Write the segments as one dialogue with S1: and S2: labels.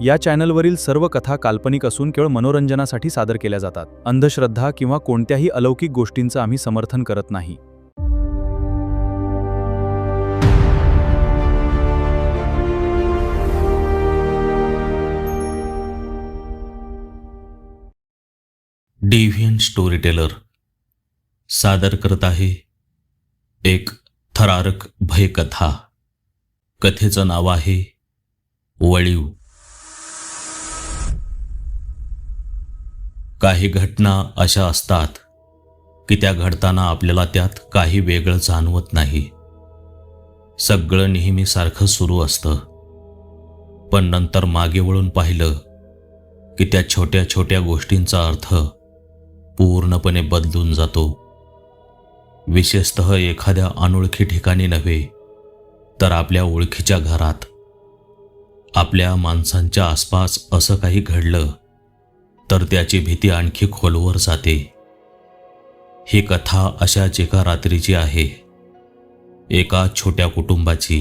S1: या चॅनलवरील सर्व कथा काल्पनिक असून केवळ मनोरंजनासाठी सादर केल्या जातात. अंधश्रद्धा किंवा कोणत्याही अलौकिक गोष्टींचं आम्ही समर्थन करत नाही.
S2: डेव्हियन स्टोरीटेलर सादर करत आहे एक थरारक भयकथा. कथेचं नाव आहे वळीव. काही घटना अशा असतात की त्या घडताना आपल्याला त्यात काही वेगळं जाणवत नाही. सगळं नेहमी सारखं सुरू असतं, पण नंतर मागे वळून पाहिलं की त्या छोट्या छोट्या गोष्टींचा अर्थ पूर्णपणे बदलून जातो. विशेषतः एखाद्या अनोळखी ठिकाणी नव्हे तर आपल्या ओळखीच्या घरात. आपल्या माणसांच्या आसपास असं काही घडलं तर त्याची भीती आणखी खोलवर जाते. ही कथा अशाच एका रात्रीची आहे, एका छोट्या कुटुंबाची.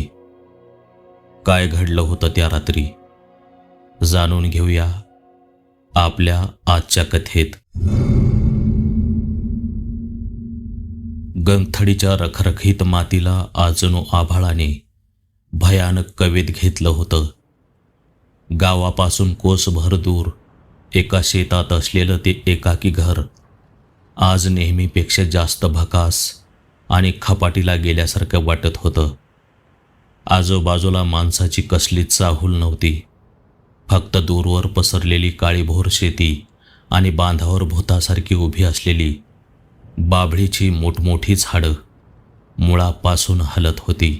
S2: काय घडलं होतं त्या रात्री जाणून घेऊया आपल्या आजच्या कथेत. गंगथडीच्या रखरखीत मातीला आजनो आभाळाने भयानक कवेत घेतलं होतं. गावापासून कोसभर दूर एका शेतात असलेलं ते एकाकी घर आज नेहमीपेक्षा जास्त भकास आणि खपाटीला गेल्यासारखं वाटत होतं. आजूबाजूला माणसाची कसलीच चाहूल नव्हती. फक्त दूरवर पसरलेली काळीभोर शेती आणि बांधावर भुतासारखी उभी असलेली बाभळीची मोठमोठी झाडं मुळापासून हलत होती.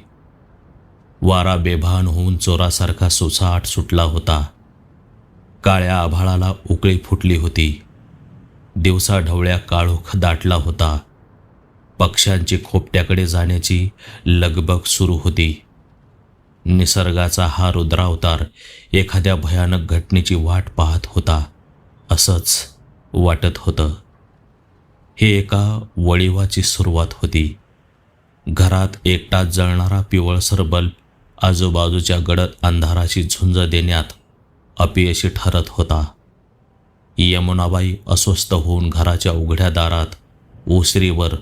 S2: वारा बेभान होऊन चोरासारखा सुसाट सुटला होता. काळ्या आभाळाला उकळी फुटली होती. दिवसा ढवळ्या काळोख दाटला होता. पक्ष्यांची खोपट्याकडे जाण्याची लगबग सुरू होती. निसर्गाचा हा रुद्रावतार एखाद्या भयानक घटनेची वाट पाहत होता असंच वाटत होतं. हे एका वळीवाची सुरुवात होती. घरात एकटाच जळणारा पिवळसर बल्ब आजूबाजूच्या गडद अंधाराशी झुंज देण्यात अपयशी ठरत होता. यमुनाबाई अस्वस्थ होऊन घराच्या उघड्या दारात ओसरीवर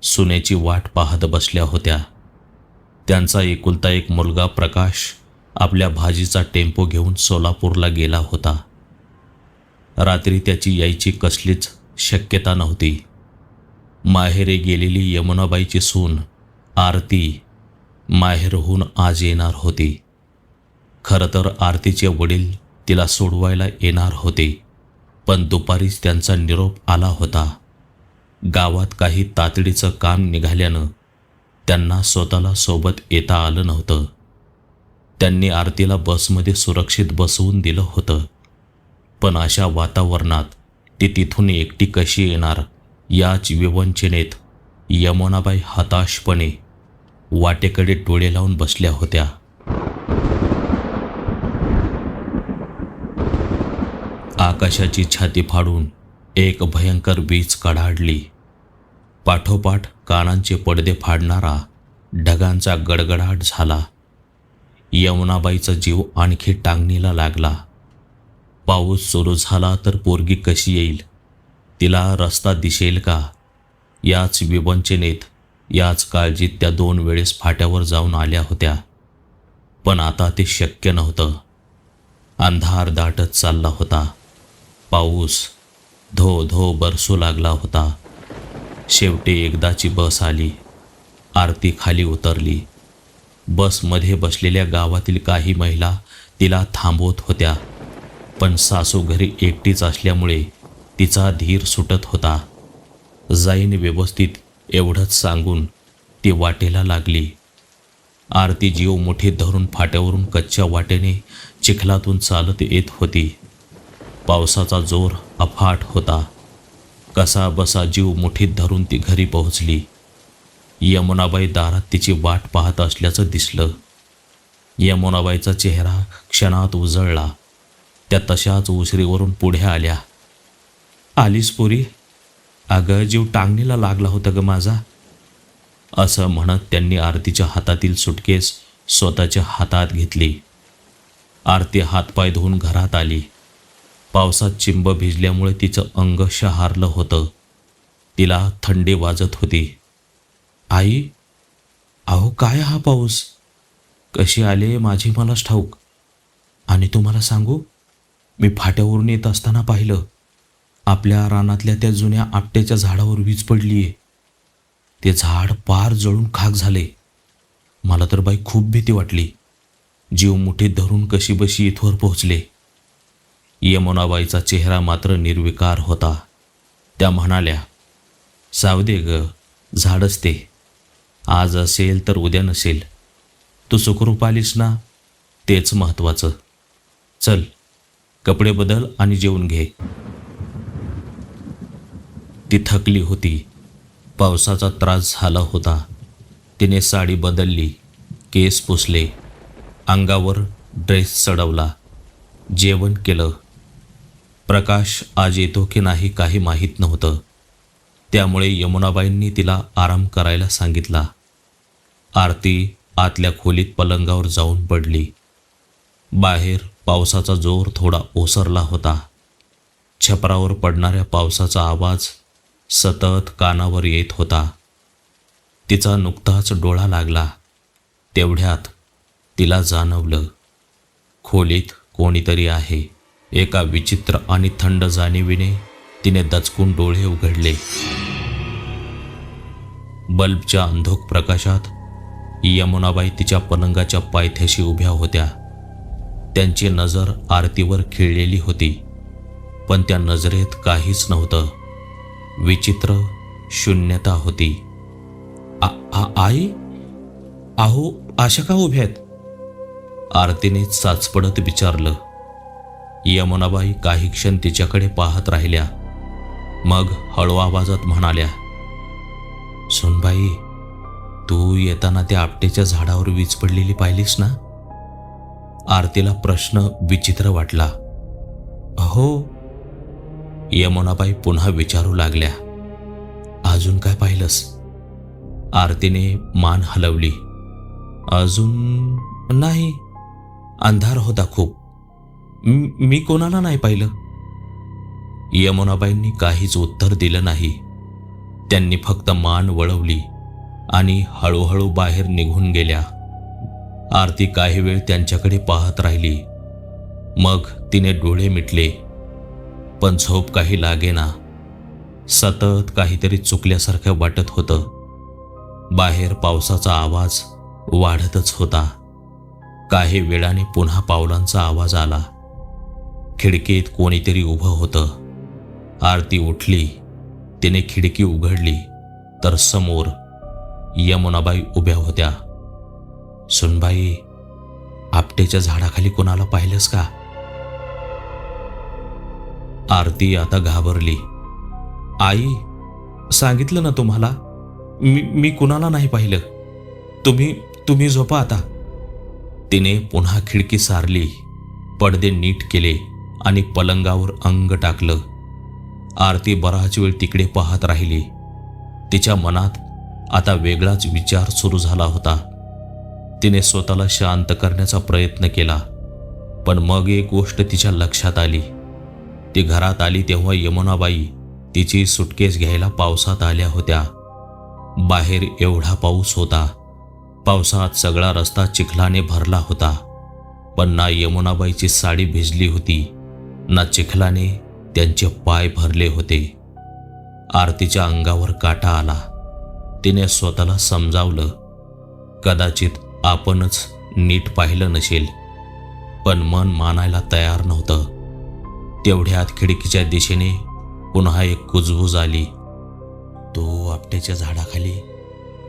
S2: सुनेची वाट पाहत बसल्या होत्या. त्यांचा एकुलता एक मुलगा प्रकाश आपल्या भाजीचा टेम्पो घेऊन सोलापूरला गेला होता. रात्री त्याची यायची कसलीच शक्यता नव्हती. माहेरी गेलेली यमुनाबाईची सून आरती माहेरहून आज येणार होती. खरं तर आरतीचे वडील तिला सोडवायला येणार होते, पण दुपारीच त्यांचा निरोप आला होता. गावात काही तातडीचं काम निघाल्यानं त्यांना स्वतःला सोबत येता आलं नव्हतं. त्यांनी आरतीला बसमध्ये सुरक्षित बसवून दिलं होतं, पण अशा वातावरणात ती तिथून एकटी कशी येणार याच विवंचनेत यमुनाबाई हताशपणे वाटेकडे डोळे लावून बसल्या होत्या. आकाशाची छाती फाडून एक भयंकर वीज कडाडली. पाठोपाठ कानांचे पडदे फाडणारा ढगांचा गडगडाट झाला. यमुनाबाईचा जीव आणखी टांगणीला लागला. पाऊस सुरू झाला तर पोरगी कशी येईल, तिला रस्ता दिसेल का, याच विवंचनेत याच काळजीत त्या 2 वेळेस फाट्यावर जाऊन आल्या होत्या. पण आता ते शक्य नव्हतं. अंधार दाटत चालला होता. पाऊस धो धो बरसू लागला होता. शेवटी एकदाची बस आली. आरती खाली उतरली. बसमध्ये बसलेल्या गावातील काही महिला तिला थांबवत होत्या, पण सासू घरी एकटीच असल्यामुळे तिचा धीर सुटत होता. जाईन व्यवस्थित एवढंच सांगून ती वाटेला लागली. आरती जीव मुठीत धरून फाट्यावरून कच्च्या वाटेने चिखलातून चालत येत होती. पावसाचा जोर अफाट होता. कसा बसा जीव मुठीत धरून ती घरी पोहोचली. यमुनाबाई दारात तिची वाट पाहत असल्याचं दिसलं. यमुनाबाईचा चेहरा क्षणात उजळला. त्या तशाच उसरीवरून पुढे आल्या. आलीस पुरी? अगं जीव टांगणीला लागला होता ग माझा, असं म्हणत त्यांनी आरतीच्या हातातील सुटकेस स्वतःच्या हातात घेतली. आरती हातपाय धुवून घरात आली. पावसात चिंब भिजल्यामुळे तिचं अंग शहारलं होतं. तिला थंडी वाजत होती. आई, अहो काय हा पाऊस? कशी आले माझी मलाच ठाऊक. आणि तुम्हाला सांगू, मी फाट्यावरून येत असताना पाहिलं, आपल्या रानातल्या त्या जुन्या आपट्याच्या झाडावर वीज पडलीये. ते झाड पार जळून खाक झाले. मला तर बाई खूप भीती वाटली. जीव मुठीत धरून कशीबशी इथवर पोहोचले. यमुनाबाईचा चेहरा मात्र निर्विकार होता. त्या म्हणाल्या, सावदे ग, झाडच ते. आज असेल तर उद्या नसेल. तू सुखरूप आलीस ना, तेच महत्त्वाचं. चल, कपडे बदल आणि जेवून घे. ती थकली होती. पावसाचा त्रास झाला होता. तिने साडी बदलली, केस पुसले, अंगावर ड्रेस चढवला, जेवण केलं. प्रकाश आज येतो की नाही काही माहीत नव्हतं. त्यामुळे यमुनाबाईंनी तिला आराम करायला सांगितला. आरती आतल्या खोलीत पलंगावर जाऊन पडली. बाहेर पावसाचा जोर थोडा ओसरला होता. छपरावर पडणाऱ्या पावसाचा आवाज सतत कानावर येत होता. तिचा नुकताच डोळा लागला. तेवढ्यात तिला जाणवलं, खोलीत कोणीतरी आहे. एका विचित्र आणि थंड जाणीवीने तिने दचकून डोळे उघडले. बल्बच्या अंधोक प्रकाशात यमुनाबाई तिच्या पलंगाच्या पायथ्याशी उभ्या होत्या. त्यांची नजर आरतीवर खिळलेली होती, पण त्या नजरेत काहीच नव्हतं. विचित्र शून्यता होती. आई, अहो अशा का उभ्या आहेत? आरतीने चाचपडत विचारलं. यमुनाबाई काही क्षण तिच्याकडे पाहत राहिल्या. मग हळू आवाजात म्हणाल्या, सुनबाई, तू येताना त्या आपटेच्या झाडावर वीज पडलेली पाहिलीस ना? आरतीला प्रश्न विचित्र वाटला. हो. यमुनाबाई पुन्हा विचारू लागल्या, अजून काय पाहिलंस? आरतीने मान हलवली. अजून नाही, अंधार होता खूप. मी कोणाला नाही पाहिलं. यमुनाबाईंनी काहीच उत्तर दिलं नाही. त्यांनी फक्त मान वळवली आणि हळूहळू बाहेर निघून गेल्या. आरती काही वेळ त्यांच्याकडे पाहत राहिली. मग तिने डोळे मिटले, पण झोप काही लागेना. सतत काहीतरी चुकल्यासारखं वाटत होतं. बाहेर पावसाचा आवाज वाढतच होता. काही वेळाने पुन्हा पावलांचा आवाज आला. खिडकीत कोणीतरी उभं होतं. आरती उठली. तिने खिडकी उघडली तर समोर यमुनाबाई उभ्या होत्या. सुनबाई, आपटेच्या झाडाखाली कोणाला पाहिलंस का? आरती आता घाबरली. आई, सांगितलं ना तुम्हाला, मी कुणाला नाही पाहिलं. तुम्ही झोपा आता. तिने पुन्हा खिडकी सारली, पडदे नीट केले आणि पलंगावर अंग टाकलं. आरती बराच वेळ तिकडे पाहत राहिली. तिच्या मनात आता वेगळाच विचार सुरू झाला होता. तिने स्वतःला शांत करण्याचा प्रयत्न केला, पण मग एक गोष्ट तिच्या लक्षात आली. ती घरात आली तेव्हा यमुनाबाई तिची सुटकेस घ्यायला पावसात आल्या होत्या. बाहेर एवढा पाऊस होता. पावसात सगळा रस्ता चिखलाने भरला होता. पण ना यमुनाबाईची साडी भिजली होती, ना चिखलाने त्यांचे पाय भरले होते. आरतीच्या अंगावर काटा आला. तिने स्वतःला समजावलं, कदाचित आपणच नीट पाहिलं नसेल, पण मन मानायला तयार नव्हतं. तेवढ्यात खिडकीच्या दिशेने पुन्हा एक कुजबूज आली. तो आपट्याच्या झाडाखाली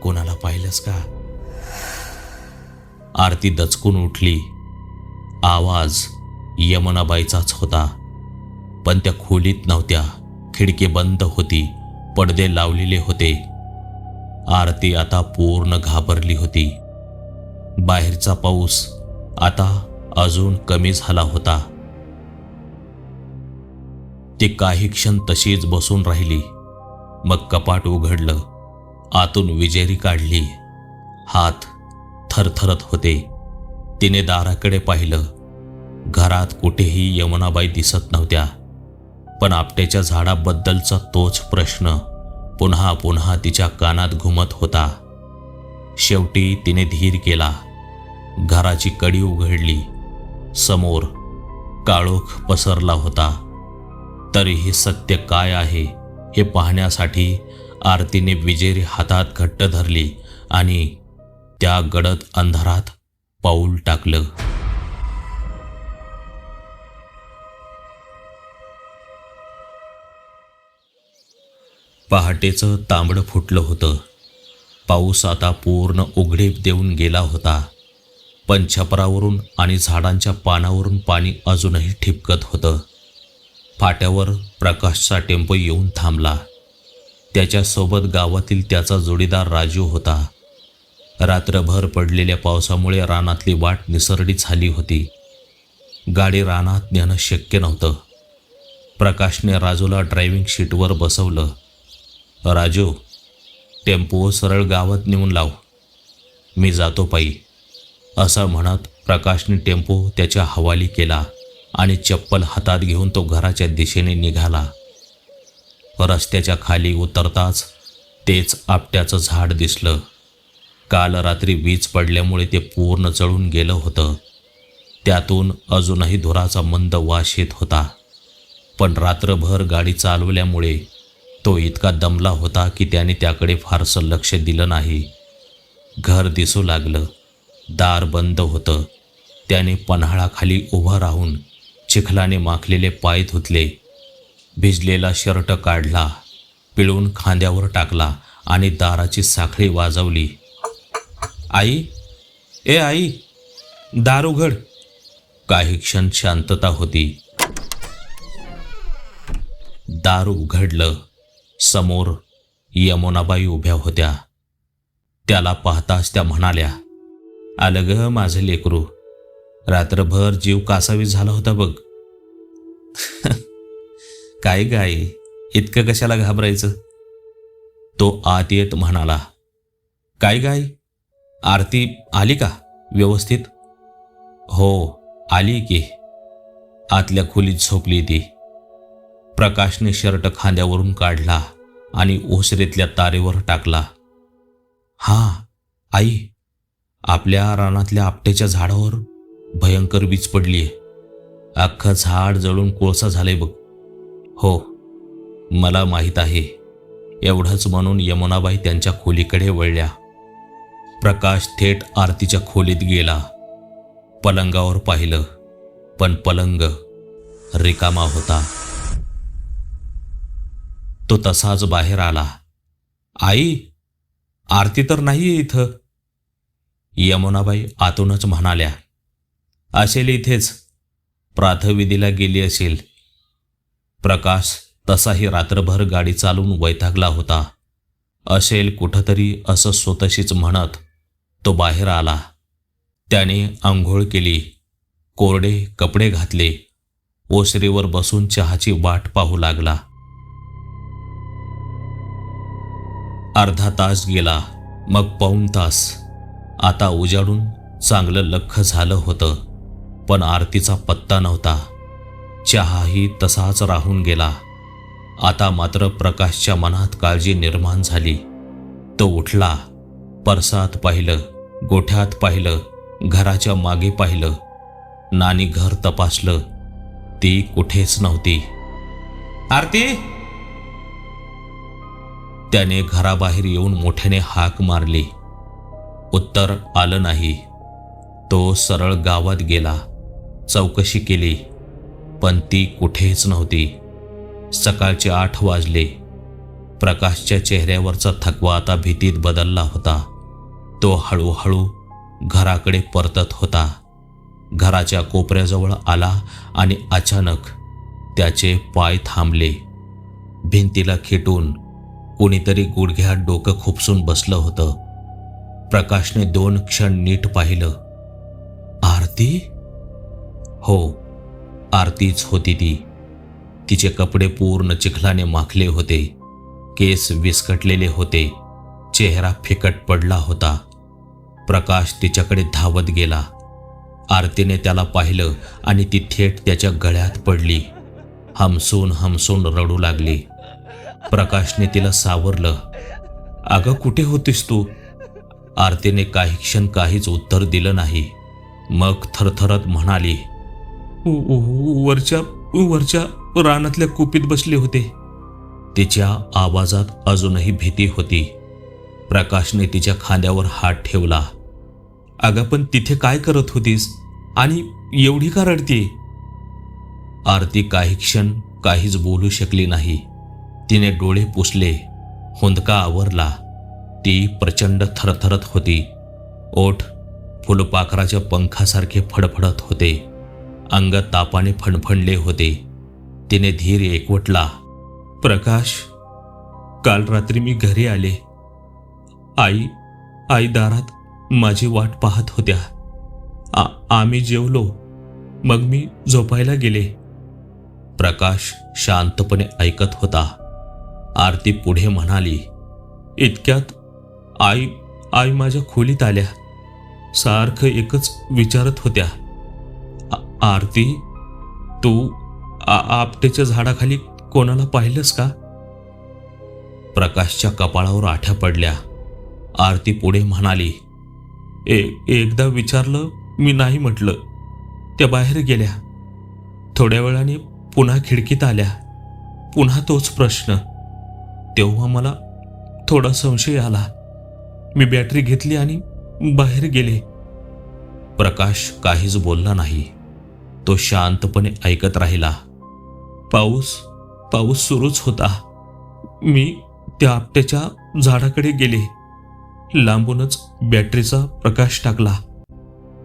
S2: कोणाला पाहिलंस का? आरती दचकून उठली. आवाज यमुनाबाईचाच होता, पण त्या खोलीत नव्हत्या. खिडकी बंद होती, पडदे लावलेले होते. आरती आता पूर्ण घाबरली होती. बाहेरचा पाऊस आता अजून कमी झाला होता. ती काही क्षण तशीच बसून राहिली. मग कपाट उघडलं. आतून विजेरी काढली. हात थरथरत होते. तिने दाराकडे पाहिलं. घरात कुठेही यमुनाबाई दिसत नव्हत्या, पण आपट्याच्या झाडाबद्दलचा तोच प्रश्न पुन्हा पुन्हा तिच्या कानात घुमत होता. शेवटी तिने धीर केला. घराची कडी उघडली. समोर काळोख पसरला होता. तरीही सत्य काय आहे हे पाहण्यासाठी आरतीने विजेरी हातात घट्ट धरली आणि त्या गडद अंधारात पाऊल टाकलं. पहाटेचं तांबडं फुटलं होतं. पाऊस आता पूर्ण उघडीप देऊन गेला होता, पण छपरावरून आणि झाडांच्या पानावरून पाणी अजूनही ठिपकत होतं. फाट्यावर प्रकाशचा टेम्पो येऊन थांबला. त्याच्यासोबत गावातील त्याचा जोडीदार राजू होता. रात्रभर पडलेल्या पावसामुळे रानातली वाट निसरडी झाली होती. गाडी रानात नेणं शक्य नव्हतं. प्रकाशने राजूला ड्रायव्हिंग सीटवर बसवलं. राजू, टेम्पो सरळ गावात नेऊन लाव, मी जातो पायी, असं म्हणत प्रकाशने टेम्पो त्याच्या हवाली केला आणि चप्पल हातात घेऊन तो घराच्या दिशेने निघाला. रस्त्याच्या खाली उतरताच तेच आपट्याचं झाड दिसलं. काल रात्री वीज पडल्यामुळे ते पूर्ण जळून गेलं होतं. त्यातून अजूनही धुराचा मंद वास येत होता. पण रात्रभर गाडी चालवल्यामुळे तो इतका दमला होता की त्याने त्याकडे फारसं लक्ष दिलं नाही. घर दिसू लागलं. दार बंद होतं. त्याने पन्हाळाखाली उभं राहून चिखलाने माखलेले पाय धुतले. भिजलेला शर्ट काढला, पिळून खांद्यावर टाकला आणि दाराची साखळी वाजवली. आई, ए आई, दार उघड. काही क्षण शांतता होती. दार उघडलं. समोर यमुनाबाई उभ्या होत्या. त्याला पाहताच त्या म्हणाल्या, आलं ग माझं लेकरू, रात्रभर जीव कासावीस झाला होता बघ. काय गाय, इतकं कशाला घाबरायचं? तो आत येत म्हणाला. काय गाय, आरती आली का व्यवस्थित? हो, आली की. आतल्या खोलीत झोपली ती. प्रकाशने शर्ट खांद्यावरून काढला आणि ओसरीतल्या तारेवर टाकला. हां आई, आपल्या रानातल्या आपट्याच्या झाडावर भयंकर वीज पडलीये. अख्खं झाड जळून कोळसा झालंय बघ. हो, मला माहीत आहे. एवढंच म्हणून यमुनाबाई त्यांच्या खोलीकडे वळल्या. प्रकाश थेट आरतीच्या खोलीत गेला. पलंगावर पाहिलं, पण पलंग रिकामा होता. तो तसाच बाहेर आला. आई, आरती तर नाहीये इथं. यमुनाबाई आतूनच म्हणाल्या, असेल इथेच, प्रातःविधीला गेली असेल. प्रकाश तसाही रात्रभर गाडी चालवून वैतागला होता. असेल कुठंतरी असं स्वतःशीच म्हणत तो बाहेर आला. त्याने आंघोळ केली, कोरडे कपडे घातले, ओसरीवर बसून चहाची वाट पाहू लागला. अर्धा तास गेला, मग पाऊण तास. आता उजाडून चांगलं लख्ख झालं होतं, पण आरतीचा पत्ता नव्हता. चहाही तसाच राहून गेला. आता मात्र प्रकाशच्या मनात काळजी निर्माण झाली. तो उठला, परसात पाहिलं, गोठ्यात पाहिलं, घराच्या मागे पाहिलं, नानी घर तपासलं. ती कुठेच नव्हती. आरती, त्याने घराबाहेर येऊन मोठ्याने हाक मारली. उत्तर आलं नाही. तो सरळ गावात गेला. चौकशी केली, पण ती कुठेच नव्हती. सकाळचे 8 वाजले. प्रकाशच्या चेहऱ्यावरचा थकवा आता भीतीत बदलला होता. तो हळूहळू घराकडे परतत होता. घराच्या कोपऱ्याजवळ आला आणि अचानक त्याचे पाय थांबले. भिंतीला खेटून कोणीतरी गुडघ्यात डोकं खुपसून बसलं होतं. प्रकाशने 2 क्षण नीट पाहिलं. आरती? हो, आरतीच होती ती. तिचे कपडे पूर्ण चिखलाने माखले होते. केस विस्कटलेले होते. चेहरा फिकट पडला होता. प्रकाश तिच्याकडे धावत गेला. आरतीने त्याला पाहिलं आणि ती थेट त्याच्या गळ्यात पडली. हमसून हमसून रडू लागली. प्रकाशने तिला सावरलं. अगं कुठे होतीस तू? आरतीने काही क्षण काहीच उत्तर दिलं नाही. मग थरथरत म्हणाली, वरच्या रानातल्या कुपीत बसले होते. तिच्या आवाजात अजूनही भीती होती. प्रकाशने तिच्या खांद्यावर हात ठेवला. अगं पण तिथे काय करत होतीस आणि एवढी का रडते? आरती काही क्षण काहीच बोलू शकली नाही. तिने डोळे पुसले, हुंदका आवरला. ती प्रचंड थरथरत होती. ओठ फुलपाखराच्या पंखासारखे फडफडत होते. अंग तापाने फणफणले होते. तिने धीर एकवटला. प्रकाश, काल रात्री मी घरी आले. आई दारात माझी वाट पाहत होत्या. आम्ही जेवलो, मग मी झोपायला गेले. प्रकाश शांतपणे ऐकत होता. आरती पुढे म्हणाली, इतक्यात आई माझ्या खोलीत आल्या. सारखं एकच विचारत होत्या, आरती, तू आपटेच्या झाडाखाली कोणाला पाहिलंस का? प्रकाशच्या कपाळावर आठ्या पडल्या. आरती पुढे म्हणाली, एकदा विचारलं, मी नाही म्हटलं. त्या बाहेर गेल्या. थोड्या वेळाने पुन्हा खिडकीत आल्या. पुन्हा तोच प्रश्न. तेव्हा मला थोडा संशय आला. मी बॅटरी घेतली आणि बाहेर गेले. प्रकाश काहीच बोलला नाही. तो शांतपणे ऐकत राहिला. पाऊस सुरूच होता. मी त्या आपट्याच्या झाडाकडे गेले. लांबूनच बॅटरीचा प्रकाश टाकला.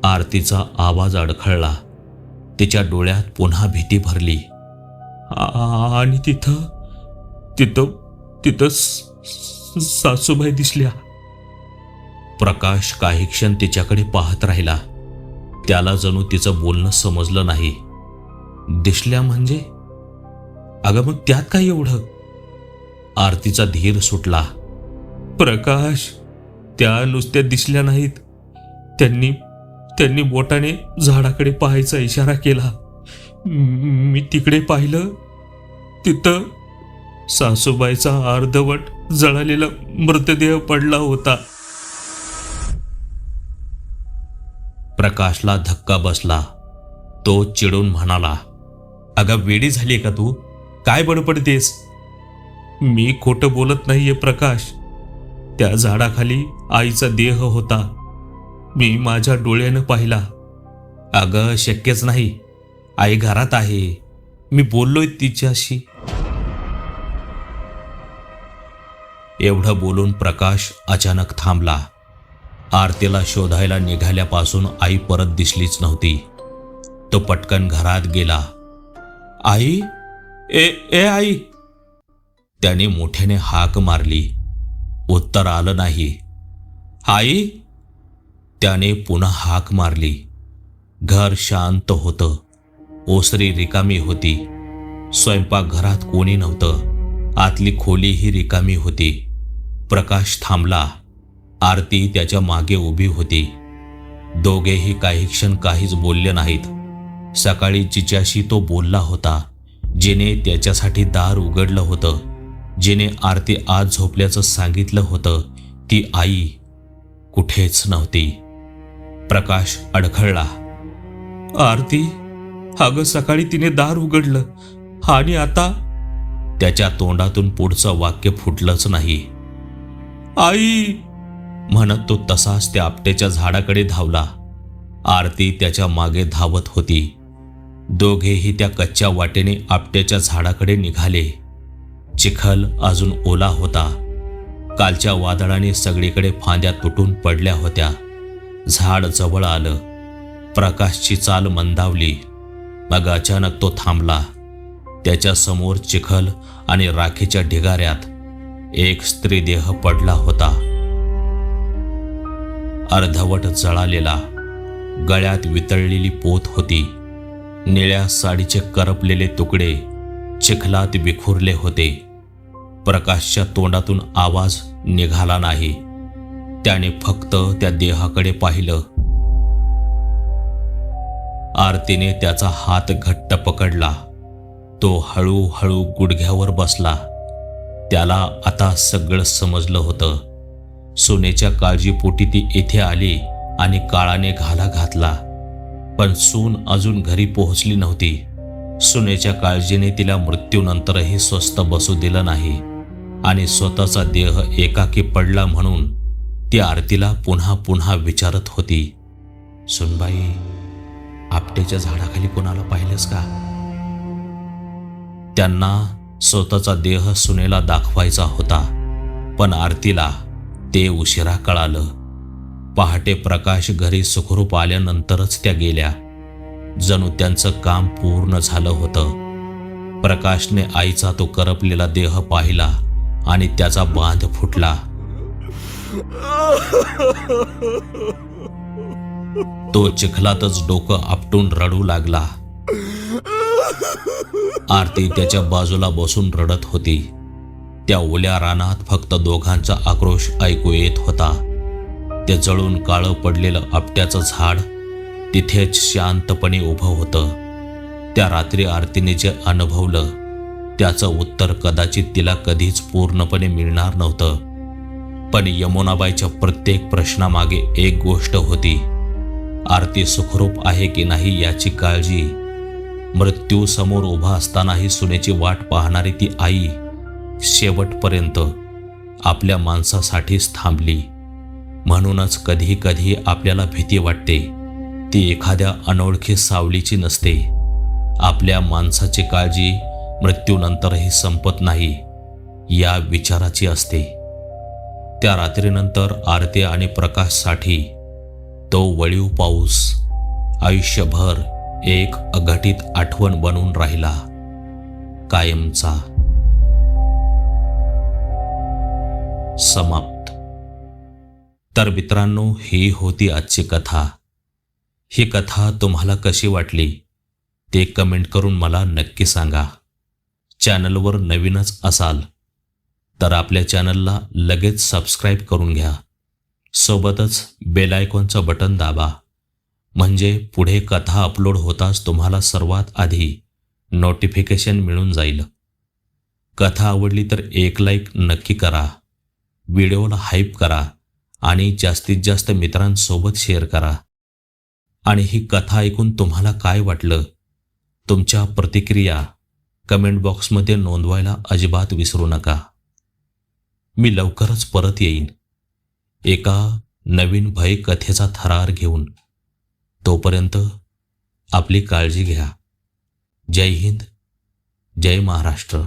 S2: आरतीचा आवाज अडखळला. तिच्या डोळ्यात पुन्हा भीती भरली. आणि तिथं सासूबाई दिसल्या. प्रकाश काही क्षण तिच्याकडे पाहत राहिला. त्याला जणू तिचं बोलणं समजलं नाही. दिसल्या म्हणजे? अगं मग त्यात काय एवढं? आरतीचा धीर सुटला. प्रकाश, त्या नुसत्या दिसल्या नाहीत. त्यांनी बोटाने झाडाकडे पाहायचा इशारा केला. मी तिकडे पाहिलं. तिथं सासूबाईचा अर्धवट जळालेला मृतदेह पडला होता. प्रकाशला धक्का बसला. तो चिडून म्हणाला, अगं वेडी झाली का तू? काय बडबडतेस? मी खोटं बोलत नाहीये प्रकाश. त्या झाडाखाली आईचा देह होता. मी माझ्या डोळ्यानं पाहिला. अगं शक्यच नाही. आई घरात आहे. मी बोललोय तिच्याशी. एवढं बोलून प्रकाश अचानक थांबला. आरतीला शोधायला निघाल्यापासून आई परत दिसलीच नव्हती. तो पटकन घरात गेला. आई, ए आई, त्याने मोठ्याने हाक मारली. उत्तर आलं नाही. आई, त्याने पुन्हा हाक मारली. घर शांत होतं. ओसरी रिकामी होती. स्वयंपाकघरात कोणी नव्हतं. आतली खोलीही रिकामी होती. प्रकाश थांबला. आरती त्याच्या मागे उभी होती. दोघेही काही क्षण काहीच बोलले नाहीत. सकाळी जिच्याशी तो बोलला होता, जिने त्याच्यासाठी दार उघडलं होतं, जिने आरती आज झोपल्याचं सांगितलं होतं, ती आई कुठेच नव्हती. प्रकाश अडखळला. आरती, अगं सकाळी तिने दार उघडलं आणि आता? त्याच्या तोंडातून पुढचं वाक्य फुटलंच नाही. आई म्हणत तो तसाच त्या आपट्याच्या झाडाकडे धावला. आरती त्याच्या मागे धावत होती. दोघेही त्या कच्च्या वाटेने आपट्याच्या झाडाकडे निघाले. चिखल अजून ओला होता. कालच्या वादळाने सगळीकडे फांद्या तुटून पडल्या होत्या. झाड जवळ आलं. प्रकाशची चाल मंदावली. मग अचानक तो थांबला. त्याच्या समोर चिखल आणि राखेच्या ढिगाऱ्यात एक स्त्री देह पडला होता. अर्धवट जळालेला. गळ्यात वितळलेली पोत होती. निळ्या साडीचे करपलेले तुकडे चिखलात विखुरले होते. प्रकाशच्या तोंडातून आवाज निघाला नाही. त्याने फक्त त्या देहाकडे पाहिलं. आरतीने त्याचा हात घट्ट पकडला. तो हळूहळू गुडघ्यावर बसला. त्याला आता सगळं समजलं होतं. सुनेच्या काळजीपोटी ती इथे आली आणि काळाने घाला घातला. पण सून अजून घरी पोहोचली नव्हती. सुनेच्या काळजीने तिला मृत्यूनंतरही स्वस्थ बसू दिलं नाही आणि स्वतःचा देह एकाकी पडला म्हणून ती आरतीला पुन्हा पुन्हा विचारत होती, सुनबाई, आपटेच्या झाडाखाली कोणाला पाहिलंस का? त्यांना स्वतःचा देह सुनेला दाखवायचा होता, पण आरतीला ते उशिरा कळालं. पहाटे प्रकाश घरी सुखरूप आल्यानंतरच त्या गेल्या. जणू त्यांचं काम पूर्ण झालं होतं. प्रकाशने आईचा तो करपलेला देह पाहिला आणि त्याचा बांध फुटला. तो चिखलातच डोकं आपटून रडू लागला. आरती त्याच्या बाजूला बसून रडत होती. त्या ओल्या रानात फक्त दोघांचा आक्रोश ऐकू येत होता. ते जळून काळं पडलेलं आपट्याचं झाड तिथेच शांतपणे उभं होतं. त्या रात्री आरतीने जे अनुभवलं त्याचं उत्तर कदाचित तिला कधीच पूर्णपणे मिळणार नव्हतं. पण यमुनाबाईच्या प्रत्येक प्रश्नामागे एक गोष्ट होती. आरती सुखरूप आहे की नाही याची काळजी. मृत्यू समोर उभा असतानाही सुनेची वाट पाहणारी ती आई शेवटपर्यंत आपल्या माणसासाठीच थांबली. म्हणूनच कधी कधी आपल्याला भीती वाटते ती एखाद्या अनोळखी सावलीची नसते. आपल्या माणसाची काळजी मृत्यूनंतरही संपत नाही या विचाराची असते. त्या रात्रीनंतर आरती आणि प्रकाशसाठी तो वळीव पाऊस आयुष्यभर एक अघटित आठवण बनून राहिला, कायमचा. समाप्त. तर मित्रांनो, ही होती आजची कथा. ही कथा तुम्हाला कशी वाटली ते कमेंट करून मला नक्की सांगा. चॅनलवर नवीनच असाल तर आपल्या चॅनलला लगेच सबस्क्राईब करून घ्या. सोबतच बेल आयकॉनचं बटन दाबा, म्हणजे पुढे कथा अपलोड होताच तुम्हाला सर्वात आधी नोटिफिकेशन मिळून जाईल. कथा आवडली तर एक लाईक नक्की करा. व्हिडिओला हाईप करा आणि जास्तीत जास्त मित्रांसोबत शेअर करा. आणि ही कथा ऐकून तुम्हाला काय वाटलं, तुमच्या प्रतिक्रिया कमेंट बॉक्समध्ये नोंदवायला अजिबात विसरू नका. मी लवकरच परत येईन एका नवीन भय कथेचा थरार घेऊन. तोपर्यंत आपली काळजी घ्या. जय हिंद, जय महाराष्ट्र.